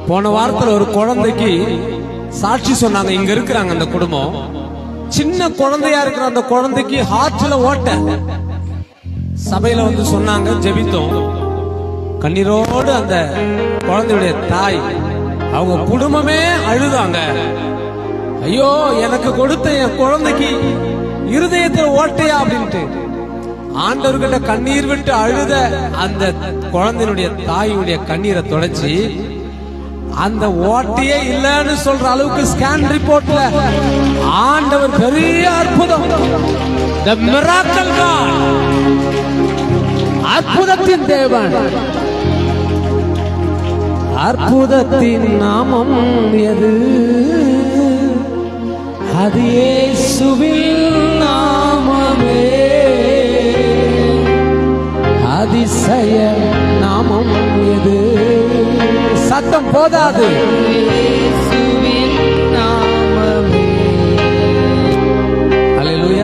போன வாரத்துல ஒரு குழந்தைக்கு சாட்சி சொன்னாங்க. இங்க இருக்கிறாங்க அந்த குடும்பம். சின்ன குழந்தையா இருக்கிற அந்த குழந்தைக்கு ஹார்ட்ல ஓட்ட. சபையில வந்து சொன்னாங்க, ஜெபித்தோம். கண்ணீரோடு அந்த குழந்தையுடைய தாய், அவங்க குடும்பமே அழுதாங்க. ஐயோ, எனக்கு கொடுத்த என் குழந்தைக்கு இருதயத்தில் ஓட்டையா அப்படின்ட்டு ஆண்டவர்கிட்ட கண்ணீர் விட்டு அழுத அந்த குழந்தையினுடைய தாயுடைய கண்ணீரை தொடச்சி அந்த ஓட்டையே இல்லைன்னு சொல்ற அளவுக்கு ஸ்கேன் ரிப்போர்ட்ல ஆண்டவர் பெரிய அற்புதம், the miracle God, அற்புதத்தின் தேவன். அற்புதத்தின் நாமம் எது? அது இயேசுவின் நாமமே. அதிசய நாமம் எது? சத்தம் போதாது.